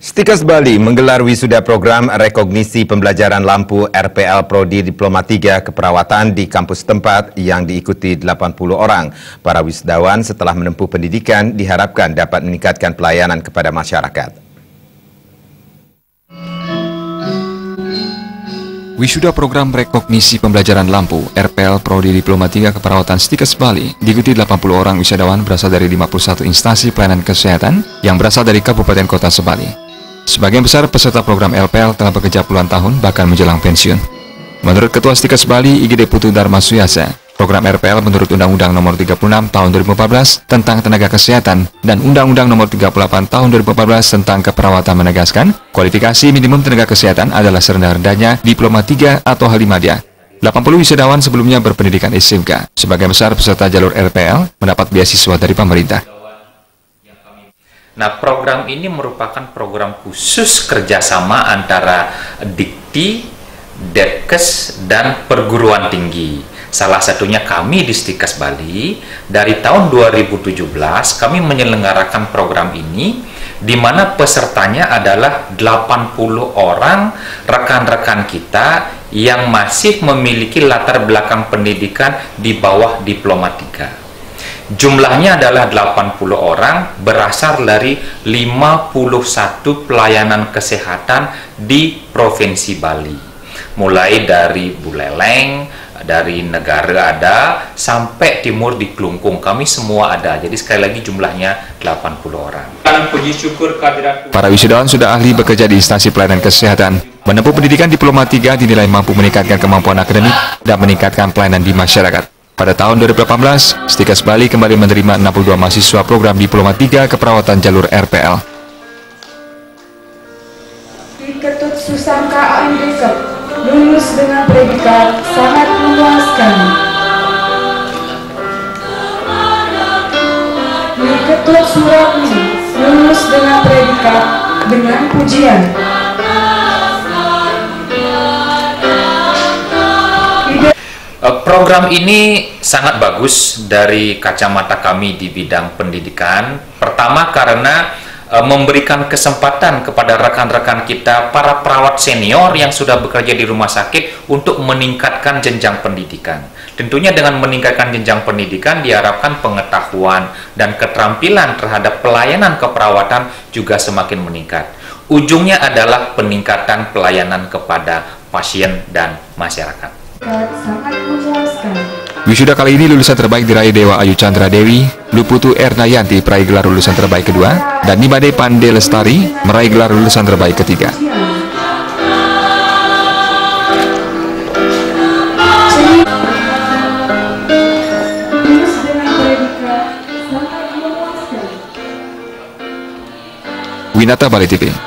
Stikers Bali menggelar wisuda program rekognisi pembelajaran lampu RPL Prodi Diploma 3 Keperawatan di kampus tempat yang diikuti 80 orang. Para wisudawan setelah menempuh pendidikan diharapkan dapat meningkatkan pelayanan kepada masyarakat. Wisuda program rekognisi pembelajaran lampu RPL Prodi Diploma 3 Keperawatan Stikers Bali diikuti 80 orang wisudawan berasal dari 51 instansi pelayanan kesehatan yang berasal dari Kabupaten Kota Sebali. Sebagian besar peserta program LPL telah bekerja puluhan tahun bahkan menjelang pensiun. Menurut Ketua Stikers Bali IGD Putu Dharma Suyasa, program RPL menurut Undang-Undang Nomor 36 Tahun 2014 tentang Tenaga Kesehatan dan Undang-Undang Nomor 38 Tahun 2014 tentang Keperawatan menegaskan kualifikasi minimum tenaga kesehatan adalah serendah-rendahnya Diploma 3 atau Halimadia. 80 wisudawan sebelumnya berpendidikan SMK. Sebagian besar peserta jalur RPL mendapat beasiswa dari pemerintah. Nah, program ini merupakan program khusus kerjasama antara Dikti, Detkes, dan perguruan tinggi. Salah satunya kami di Stikers Bali, dari tahun 2017 kami menyelenggarakan program ini, di mana pesertanya adalah 80 orang rekan-rekan kita yang masih memiliki latar belakang pendidikan di bawah Diploma 3. Jumlahnya adalah 80 orang berasal dari 51 pelayanan kesehatan di Provinsi Bali. Mulai dari Buleleng, dari negara ada, sampai timur di Klungkung. Kami semua ada. Jadi sekali lagi jumlahnya 80 orang. Para wisudawan sudah ahli bekerja di instansi pelayanan kesehatan. Menempuh pendidikan Diploma 3 dinilai mampu meningkatkan kemampuan akademik dan meningkatkan pelayanan di masyarakat. Pada tahun 2018, Stikers Bali kembali menerima 62 mahasiswa program Diploma 3 Keperawatan jalur RPL. Di Ketut Susangka Andrikep, lulus dengan predikat sangat memuaskan. Di Ketut Suratmi, lulus dengan predikat dengan pujian. Program ini sangat bagus dari kacamata kami di bidang pendidikan. Pertama karena memberikan kesempatan kepada rekan-rekan kita, para perawat senior yang sudah bekerja di rumah sakit untuk meningkatkan jenjang pendidikan. Tentunya dengan meningkatkan jenjang pendidikan diharapkan pengetahuan dan keterampilan terhadap pelayanan keperawatan juga semakin meningkat. Ujungnya adalah peningkatan pelayanan kepada pasien dan masyarakat. Sangat memuaskan. Wisuda kali ini lulusan terbaik diraih Dewa Ayu Chandra Dewi, Luputu Ernayanti peraih gelar lulusan terbaik kedua, dan Nimade Pande Lestari meraih gelar lulusan terbaik ketiga. Winata Bali TV.